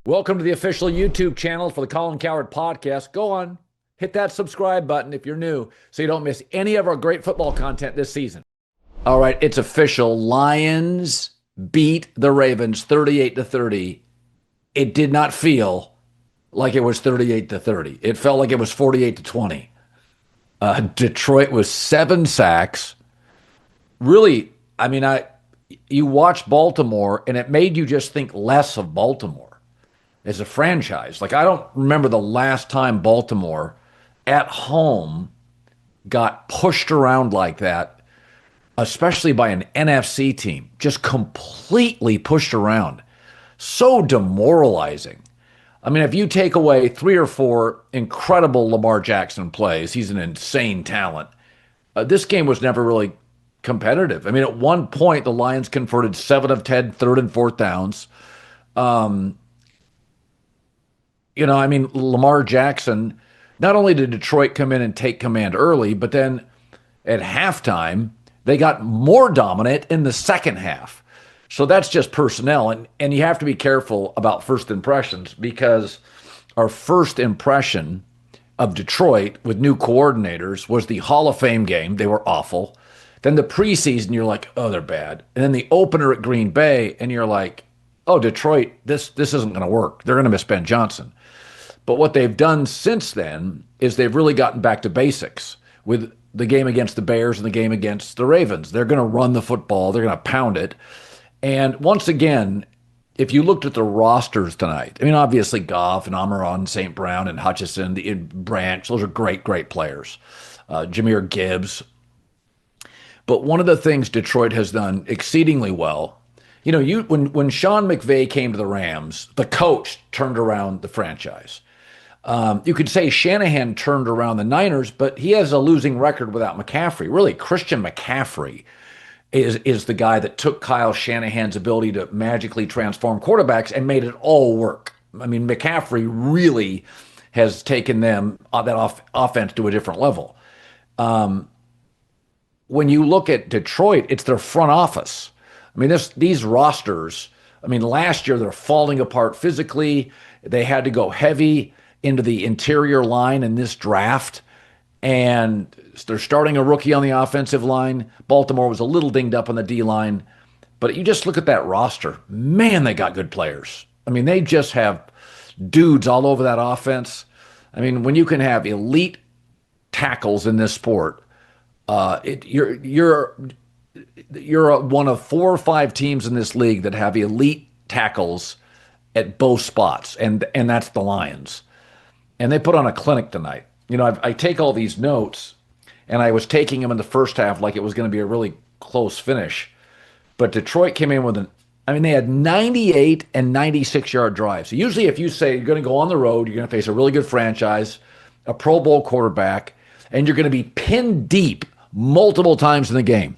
Welcome to the official YouTube channel for the Colin Cowherd podcast. Go on, hit that subscribe button if you're new so you don't miss any of our great football content this season. All right, it's official. Lions beat the Ravens 38-30. It did not feel like it was 38-30. It felt like it was 48-20. Detroit was 7 sacks. Really, you watch Baltimore and it made you just think less of Baltimore as a franchise. Like, I don't remember the last time Baltimore at home got pushed around like that, especially by an NFC team, just completely pushed around. So demoralizing. I mean, if you take away 3 or 4 incredible Lamar Jackson plays, he's an insane talent. This game was never really competitive. I mean, at one point, the Lions converted 7 of 10 third and fourth downs. Lamar Jackson, not only did Detroit come in and take command early, but then at halftime, they got more dominant in the second half. So that's just personnel. And you have to be careful about first impressions, because our first impression of Detroit with new coordinators was the Hall of Fame game. They were awful. Then the preseason, you're like, oh, they're bad. And then the opener at Green Bay, and you're like, oh, Detroit, this isn't going to work. They're going to miss Ben Johnson. But what they've done since then is they've really gotten back to basics with the game against the Bears and the game against the Ravens. They're going to run the football. They're going to pound it. And once again, if you looked at the rosters tonight, I mean, obviously Goff and Amon St. Brown and Hutchinson, the Branch, those are great, great players. Jahmyr Gibbs. But one of the things Detroit has done exceedingly well, when Sean McVay came to the Rams, the coach turned around the franchise. You could say Shanahan turned around the Niners, but he has a losing record without McCaffrey. Really, Christian McCaffrey is the guy that took Kyle Shanahan's ability to magically transform quarterbacks and made it all work. I mean, McCaffrey really has taken them that offense to a different level. When you look at Detroit, it's their front office. I mean, these rosters, last year they're falling apart physically. They had to go heavy into the interior line in this draft, and they're starting a rookie on the offensive line. Baltimore was a little dinged up on the D-line, but you just look at that roster. Man, they got good players. I mean, they just have dudes all over that offense. I mean, when you can have elite tackles in this sport, you're one of 4 or 5 teams in this league that have elite tackles at both spots, and that's the Lions. And they put on a clinic tonight. I take all these notes, and I was taking them in the first half like it was going to be a really close finish. But Detroit came in with they had 98 and 96-yard drives. So usually if you say you're going to go on the road, you're going to face a really good franchise, a Pro Bowl quarterback, and you're going to be pinned deep multiple times in the game,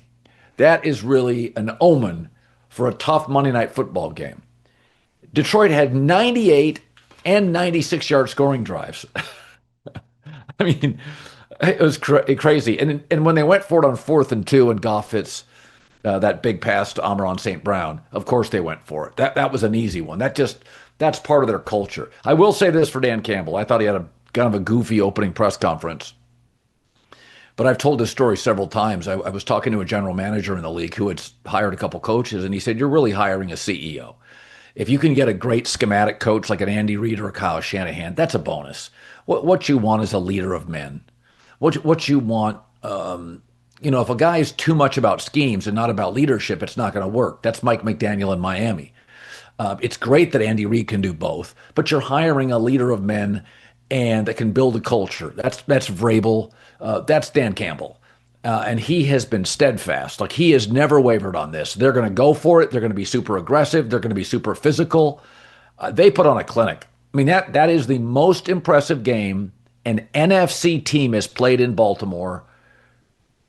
that is really an omen for a tough Monday Night Football game. Detroit had 98 and 96-yard scoring drives. It was crazy. And when they went for it on 4th and 2 and Goff hits that big pass to Amon St. Brown, of course they went for it. That was an easy one. That's part of their culture. I will say this for Dan Campbell. I thought he had a kind of a goofy opening press conference. But I've told this story several times. I was talking to a general manager in the league who had hired a couple coaches, and he said, you're really hiring a CEO. If you can get a great schematic coach like an Andy Reid or a Kyle Shanahan, that's a bonus. What you want is a leader of men. What you want, if a guy is too much about schemes and not about leadership, it's not going to work. That's Mike McDaniel in Miami. It's great that Andy Reid can do both, but you're hiring a leader of men and that can build a culture. That's Vrabel. That's Dan Campbell. And he has been steadfast. Like, he has never wavered on this. They're going to go for it. They're going to be super aggressive. They're going to be super physical. They put on a clinic. That is the most impressive game an NFC team has played in Baltimore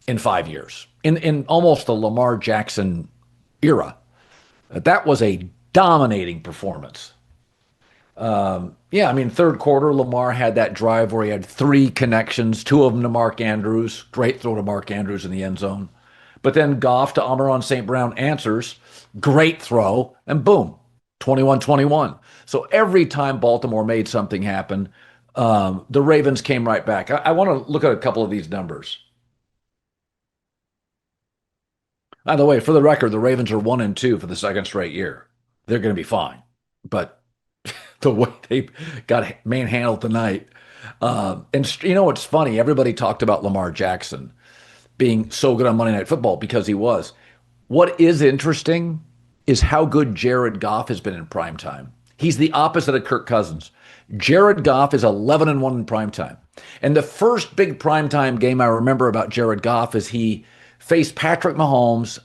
in 5 years, in almost the Lamar Jackson era. That was a dominating performance. Third quarter, Lamar had that drive where he had 3 connections, 2 of them to Mark Andrews. Great throw to Mark Andrews in the end zone. But then Goff to Amon St. Brown answers. Great throw. And boom. 21-21. So every time Baltimore made something happen, the Ravens came right back. I want to look at a couple of these numbers. By the way, for the record, the Ravens are 1-2 for the second straight year. They're going to be fine. But the way they got manhandled tonight. And you know what's funny? Everybody talked about Lamar Jackson being so good on Monday Night Football because he was. What is interesting is how good Jared Goff has been in prime time. He's the opposite of Kirk Cousins. Jared Goff is 11-1 in prime time. And the first big primetime game I remember about Jared Goff is he faced Patrick Mahomes.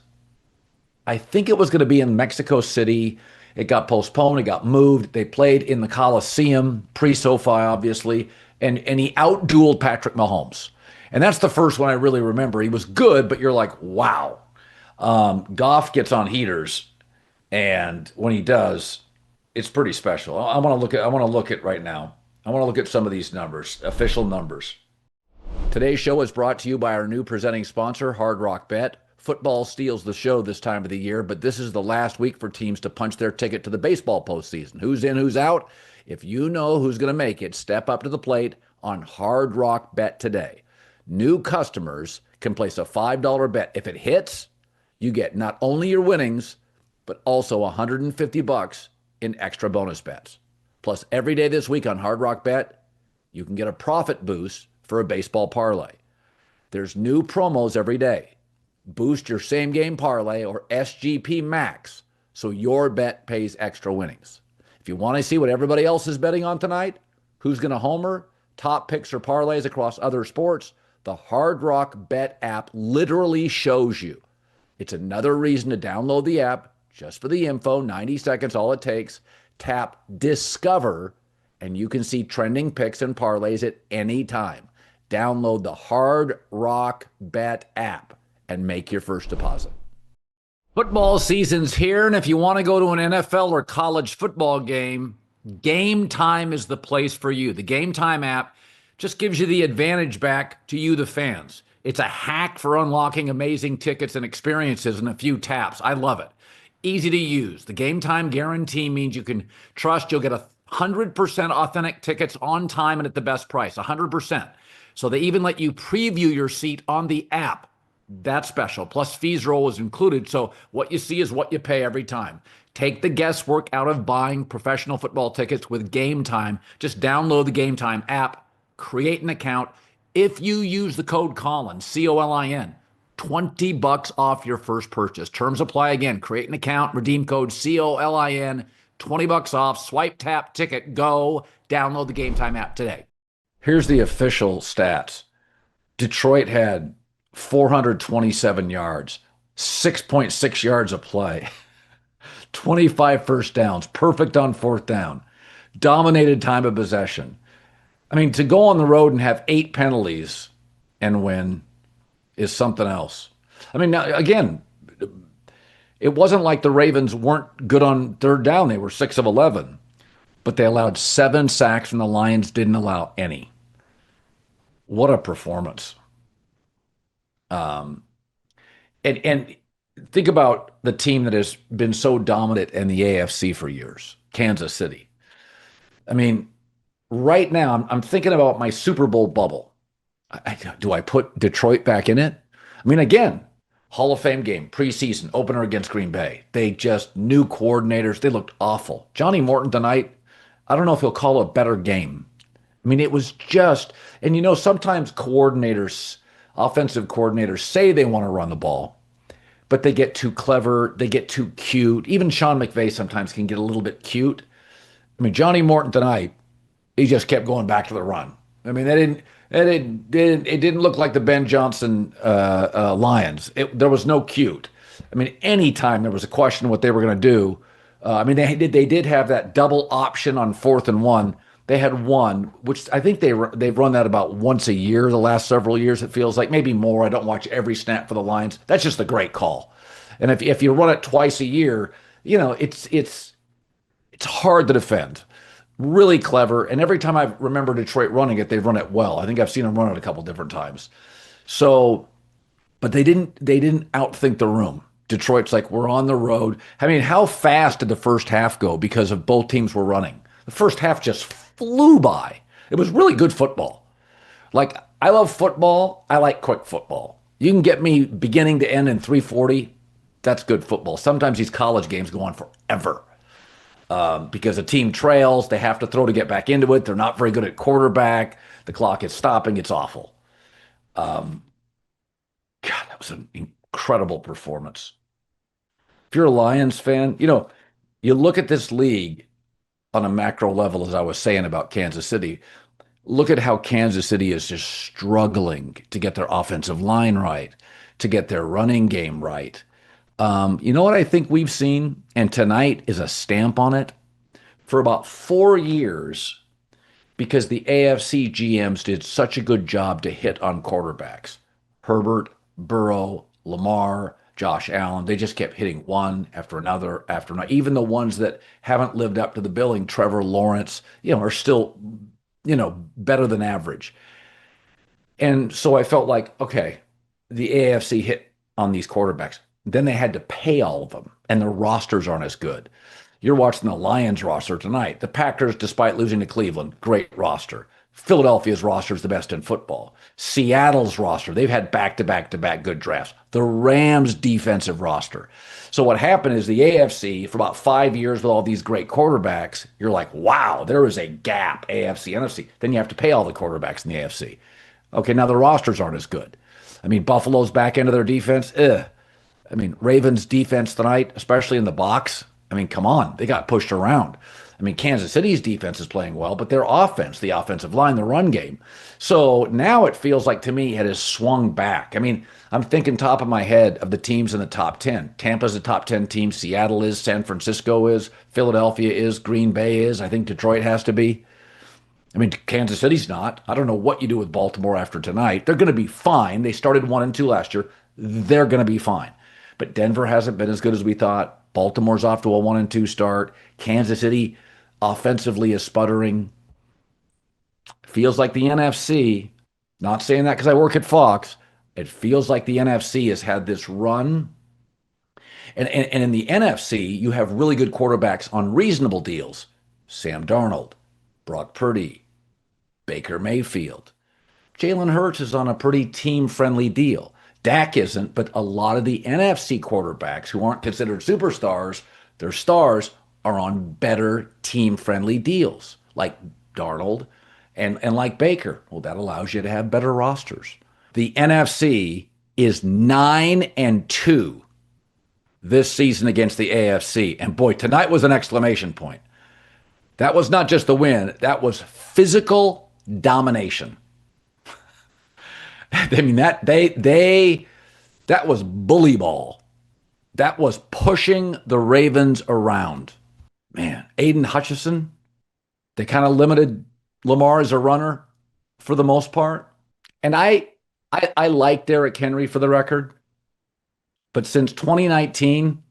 I think it was going to be in Mexico City. It got postponed. It got moved. They played in the Coliseum, pre-SoFi, obviously, and he outdueled Patrick Mahomes. And that's the first one I really remember. He was good, but you're like, wow. Goff gets on heaters, and when he does, it's pretty special. I want to look at right now. I want to look at some of these numbers, official numbers. Today's show is brought to you by our new presenting sponsor, Hard Rock Bet. Football steals the show this time of the year, but this is the last week for teams to punch their ticket to the baseball postseason. Who's in, who's out? If you know who's going to make it, step up to the plate on Hard Rock Bet today. New customers can place a $5 bet. If it hits, you get not only your winnings, but also $150 in extra bonus bets. Plus, every day this week on Hard Rock Bet, you can get a profit boost for a baseball parlay. There's new promos every day. Boost your same game parlay or SGP Max so your bet pays extra winnings. If you want to see what everybody else is betting on tonight, who's going to homer, top picks or parlays across other sports, the Hard Rock Bet app literally shows you. It's another reason to download the app just for the info, 90 seconds, all it takes. Tap Discover, and you can see trending picks and parlays at any time. Download the Hard Rock Bet app and make your first deposit. Football season's here, and if you want to go to an NFL or college football game, Game Time is the place for you. The Game Time app just gives you the advantage back to you, the fans. It's a hack for unlocking amazing tickets and experiences in a few taps. I love it. Easy to use. The Game Time guarantee means you can trust you'll get 100% authentic tickets on time and at the best price, 100%. So they even let you preview your seat on the app. That's special. Plus, fees are always included, so what you see is what you pay every time. Take the guesswork out of buying professional football tickets with Game Time. Just download the Game Time app, create an account. If you use the code Colin, C-O-L-I-N, $20 off your first purchase. Terms apply again. Create an account, redeem code C-O-L-I-N, $20 off, swipe, tap, ticket, go. Download the Game Time app today. Here's the official stats. Detroit had 427 yards, 6.6 yards a play, 25 first downs, perfect on fourth down, dominated time of possession. I mean, to go on the road and have 8 penalties and win is something else. I mean, now, again, it wasn't like the Ravens weren't good on third down. They were 6 of 11, but they allowed 7 sacks and the Lions didn't allow any. What a performance. And think about the team that has been so dominant in the AFC for years, Kansas City. I mean, right now, I'm thinking about my Super Bowl bubble. Do I put Detroit back in it? I mean, again, Hall of Fame game, preseason, opener against Green Bay. They just, new coordinators, they looked awful. Johnny Morton tonight, I don't know if he'll call a better game. I mean, it was just, and you know, sometimes coordinators, offensive coordinators say they want to run the ball, but they get too clever, they get too cute. Even Sean McVay sometimes can get a little bit cute. I mean, Johnny Morton tonight, he just kept going back to the run. I mean, it didn't look like the Ben Johnson Lions. There was no cute. I mean, anytime there was a question what they were going to do, I mean, they did have that double option on 4th and 1. They had one, which I think they've run that about once a year the last several years, it feels like, maybe more. I don't watch every snap for the Lions. That's just a great call. And if you run it twice a year, you know, it's hard to defend. Really clever. And every time I remember Detroit running it, they've run it well. I think I've seen them run it a couple different times. So, but they didn't outthink the room. Detroit's like, we're on the road. I mean, how fast did the first half go because of both teams were running? The first half just flew by. It was really good football. Like, I love football. I like quick football. You can get me beginning to end in 340. That's good football. Sometimes these college games go on forever because a team trails. They have to throw to get back into it. They're not very good at quarterback. The clock is stopping. It's awful. Um, God, that was an incredible performance. If you're a Lions fan, you look at this league on a macro level, as I was saying about Kansas City. Look at how Kansas City is just struggling to get their offensive line right, to get their running game right. You know what I think we've seen? And tonight is a stamp on it. For about 4 years, because the AFC GMs did such a good job to hit on quarterbacks. Herbert, Burrow, Lamar, Josh Allen, they just kept hitting one after another. Even the ones that haven't lived up to the billing, Trevor Lawrence, are still, better than average. And so I felt like, okay, the AFC hit on these quarterbacks. Then they had to pay all of them, and their rosters aren't as good. You're watching the Lions roster tonight. The Packers, despite losing to Cleveland, great roster. Philadelphia's roster is the best in football. Seattle's roster, they've had back-to-back-to-back good drafts. The Rams' defensive roster. So what happened is the AFC, for about 5 years with all these great quarterbacks, you're like, wow, there is a gap, AFC, NFC. Then you have to pay all the quarterbacks in the AFC. Okay, now the rosters aren't as good. I mean, Buffalo's back into their defense. Ugh. I mean, Ravens defense tonight, especially in the box. I mean, come on, they got pushed around. I mean, Kansas City's defense is playing well, but their offense, the offensive line, the run game. So now it feels like to me it has swung back. I mean, I'm thinking top of my head of the teams in the top 10. Tampa's a top 10 team. Seattle is. San Francisco is. Philadelphia is. Green Bay is. I think Detroit has to be. I mean, Kansas City's not. I don't know what you do with Baltimore after tonight. They're going to be fine. They started 1-2 last year. They're going to be fine. But Denver hasn't been as good as we thought. Baltimore's off to a 1-2 start. Kansas City offensively is sputtering. Feels like the NFC, not saying that because I work at Fox, it feels like the NFC has had this run. And in the NFC, you have really good quarterbacks on reasonable deals. Sam Darnold, Brock Purdy, Baker Mayfield. Jalen Hurts is on a pretty team-friendly deal. Dak isn't, but a lot of the NFC quarterbacks who aren't considered superstars, their stars, are on better team-friendly deals, like Darnold and like Baker. Well, that allows you to have better rosters. The NFC is 9-2 this season against the AFC. And boy, tonight was an exclamation point. That was not just the win, that was physical domination. I mean that was bully ball. That was pushing the Ravens around. Man, Aiden Hutchinson, they kind of limited Lamar as a runner for the most part. And I like Derrick Henry for the record, but since 2019,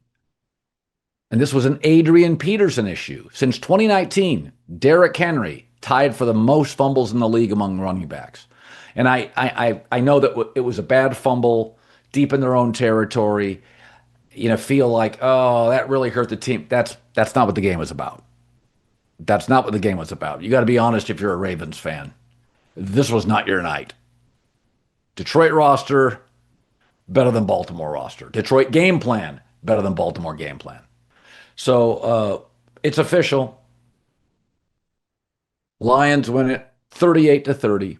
and this was an Adrian Peterson issue, since 2019, Derrick Henry tied for the most fumbles in the league among running backs. And I know that it was a bad fumble deep in their own territory. Feel like, oh, that really hurt the team. That's not what the game was about. That's not what the game was about. You got to be honest if you're a Ravens fan. This was not your night. Detroit roster, better than Baltimore roster. Detroit game plan, better than Baltimore game plan. So it's official. Lions win it 38-30.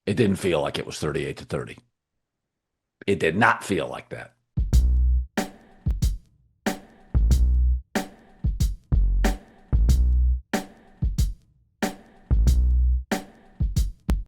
It didn't feel like it was 38-30. It did not feel like that.